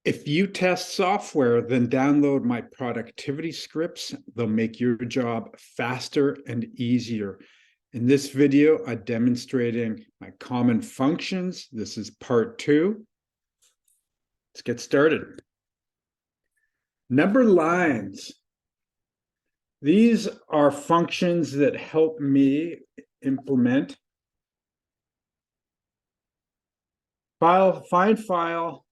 If you test software, then download my productivity scripts. They'll make your job faster and easier. In this video, I'm demonstrating my common functions. This is part 2. Let's get started. Number lines. These are functions that help me implement find files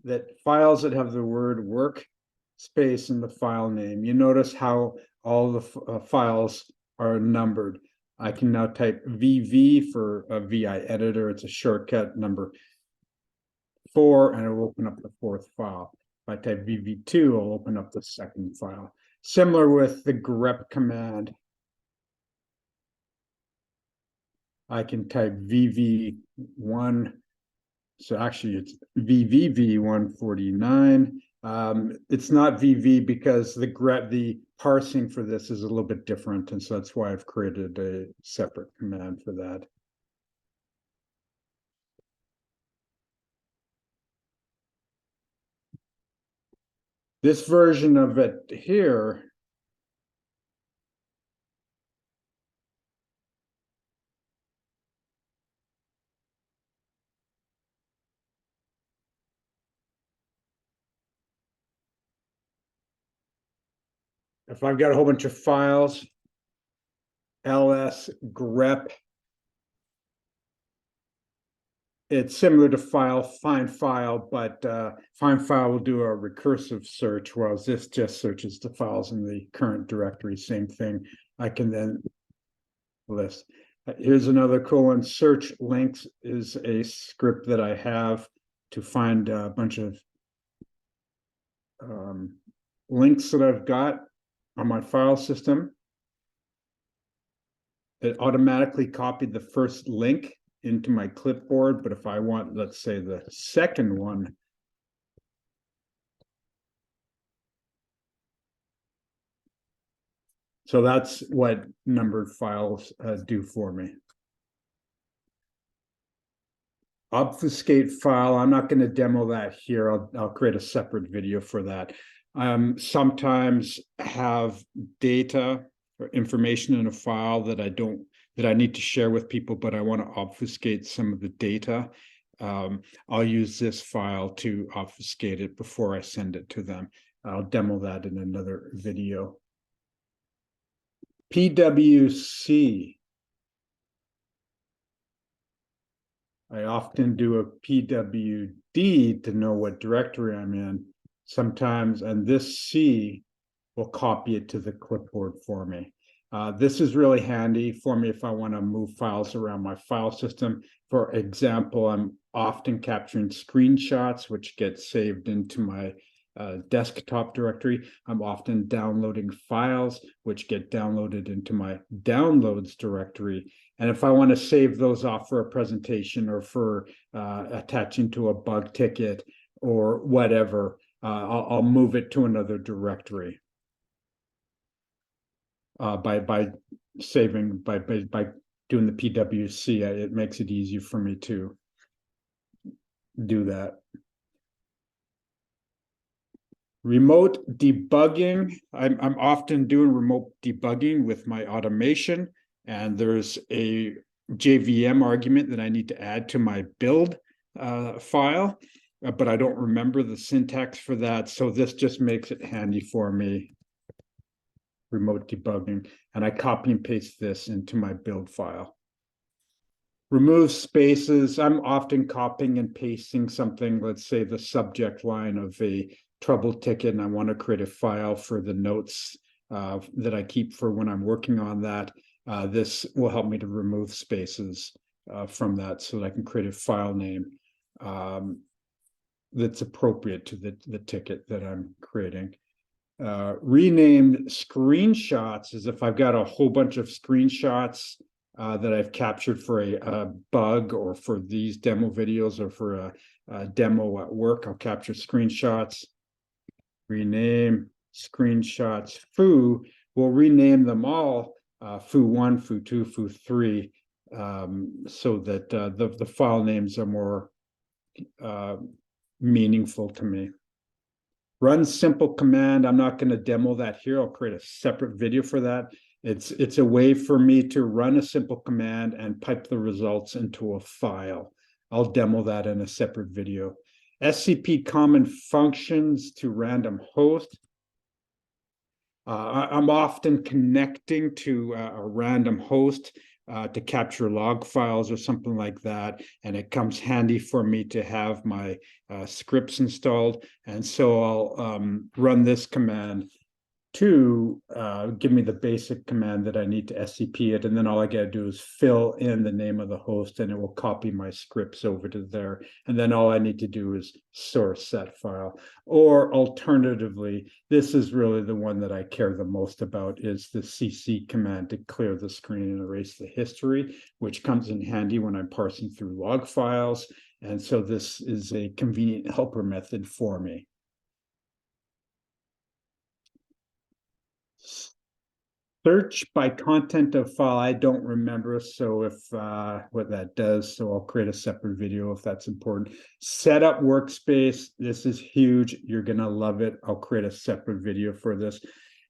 that have the word workspace in the file name. You notice how all the files are numbered. I can now type VV for a VI editor. It's a shortcut, number 4, and it will open up the 4th file. If I type VV2, I'll open up the 2nd file. Similar with the grep command. I can type VV1. So actually it's VVV149. It's not VV because the parsing for this is a little bit different, and so that's why I've created a separate command for that. This version of it here if I've got a whole bunch of files, ls grep, it's similar to find file, but find file will do a recursive search, whereas this just searches the files in the current directory. Same thing. I can then list. Here's another cool one. Search links is a script that I have to find a bunch of links that I've got on my file system. It automatically copied the first link into my clipboard, but if I want, let's say, the second one, so that's what numbered files do for me. Obfuscate file, I'm not going to demo that here. I'll create a separate video for that. Sometimes have data or information in a file that I need to share with people, but I want to obfuscate some of the data. I'll use this file to obfuscate it before I send it to them. I'll demo that in another video. PWC. I often do a PWD to know what directory I'm in sometimes, and this C will copy it to the clipboard for me. This is really handy for me if I want to move files around my file system. For example, I'm often capturing screenshots, which get saved into my desktop directory. I'm often downloading files, which get downloaded into my downloads directory. And if I want to save those off for a presentation or for attaching to a bug ticket or whatever, I'll move it to another directory. By saving by doing the PWC, it makes it easier for me to do that. Remote debugging. I'm often doing remote debugging with my automation, and there's a JVM argument that I need to add to my build file, but I don't remember the syntax for that, so this just makes it handy for me. Remote debugging, and I copy and paste this into my build file. Remove spaces. I'm often copying and pasting something, let's say the subject line of a trouble ticket, and I want to create a file for the notes that I keep for when I'm working on that. This will help me to remove spaces from that so that I can create a file name that's appropriate to the ticket that I'm creating. Renamed screenshots is if I've got a whole bunch of screenshots that I've captured for a bug or for these demo videos or for a demo at work. I'll capture screenshots, rename screenshots. Foo, we'll rename them all foo1, foo2, foo3, so that the file names are more meaningful to me. Run simple command. I'm not going to demo that here. I'll create a separate video for that. It's a way for me to run a simple command and pipe the results into a file. I'll demo that in a separate video. SCP common functions to random host. I'm often connecting to a random host to capture log files or something like that. And it comes handy for me to have my scripts installed. And so I'll run this command to give me the basic command that I need to SCP it. And then all I got to do is fill in the name of the host and it will copy my scripts over to there. And then all I need to do is source that file. Or alternatively, this is really the one that I care the most about, is the CC command to clear the screen and erase the history, which comes in handy when I'm parsing through log files. And so this is a convenient helper method for me. Search by content of file, I don't remember, so if what that does, so I'll create a separate video if that's important. Set up workspace, this is huge, you're gonna love it. I'll create a separate video for this.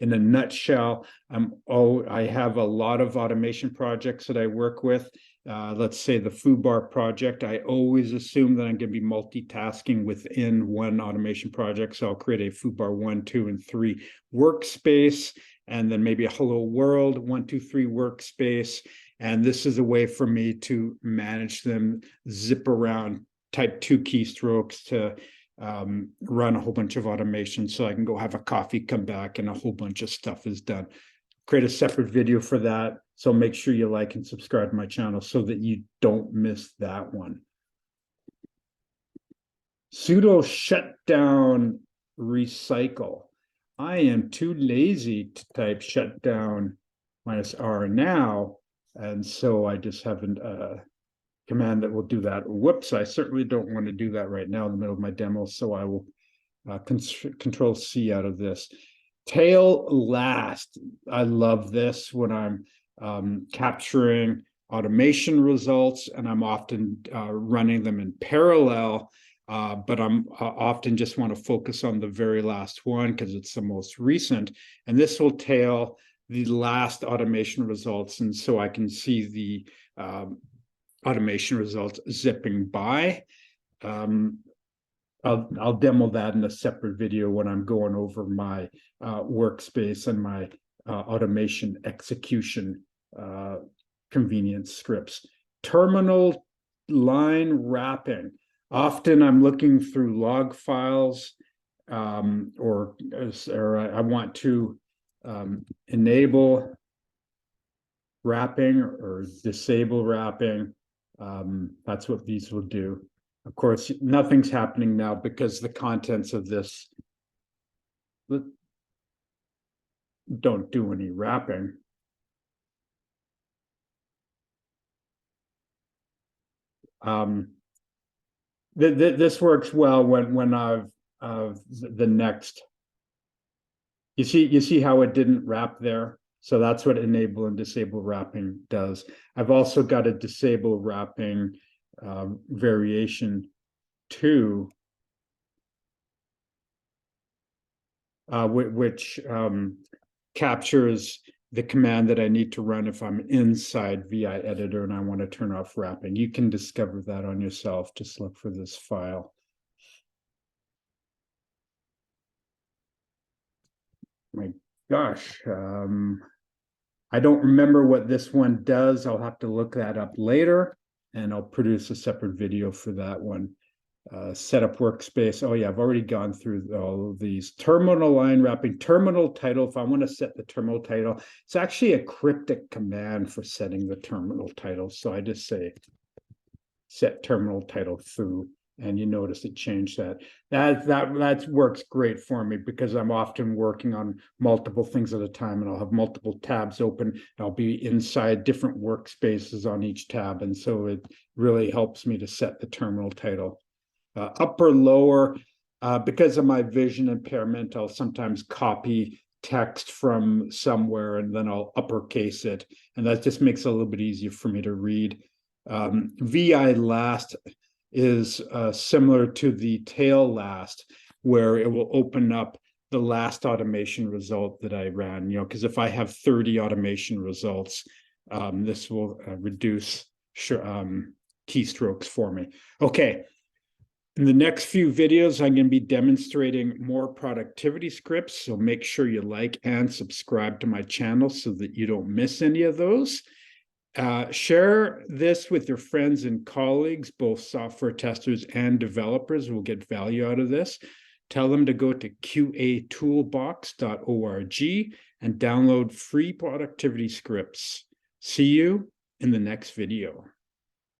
In a nutshell, I have a lot of automation projects that I work with. Let's say the foobar project, I always assume that I'm going to be multitasking within one automation project. So I'll create a foobar 1, 2, and 3 workspace, and then maybe a hello world 1, 2, 3 workspace. And this is a way for me to manage them, zip around, type 2 keystrokes to run a whole bunch of automation, so I can go have a coffee, come back, and a whole bunch of stuff is done. Create a separate video for that. So make sure you like and subscribe to my channel so that you don't miss that one. Sudo shutdown recycle. I am too lazy to type shutdown -R now. And so I just haven't command that will do that. Whoops, I certainly don't want to do that right now in the middle of my demo, so I will control C out of this. Tail last. I love this when I'm capturing automation results, and I'm often running them in parallel, but I'm often just want to focus on the very last one because it's the most recent, and this will tail the last automation results, and so I can see the automation results zipping by. I'll demo that in a separate video when I'm going over my workspace and my automation execution convenience scripts. Terminal line wrapping. Often I'm looking through log files or I want to enable wrapping or disable wrapping. That's what these will do. Of course, nothing's happening now because the contents of this don't do any wrapping. This works well when I've the next. You see how it didn't wrap there? So that's what enable and disable wrapping does. I've also got a disable wrapping variation too, which captures the command that I need to run if I'm inside VI editor and I want to turn off wrapping. You can discover that on yourself. Just look for this file. My gosh, I don't remember what this one does. I'll have to look that up later, and I'll produce a separate video for that one. Setup workspace. Oh yeah, I've already gone through all of these. Terminal line wrapping, terminal title. If I want to set the terminal title, it's actually a cryptic command for setting the terminal title. So I just say set terminal title foo, and you notice it changed that. That works great for me because I'm often working on multiple things at a time, and I'll have multiple tabs open. And I'll be inside different workspaces on each tab, and so it really helps me to set the terminal title. Upper, lower, because of my vision impairment, I'll sometimes copy text from somewhere and then I'll uppercase it, and that just makes it a little bit easier for me to read. VI last is similar to the tail last, where it will open up the last automation result that I ran, because if I have 30 automation results, this will reduce keystrokes for me. Okay. In the next few videos, I'm going to be demonstrating more productivity scripts. So make sure you like and subscribe to my channel so that you don't miss any of those. Share this with your friends and colleagues, both software testers and developers will get value out of this. Tell them to go to qatoolbox.org and download free productivity scripts. See you in the next video.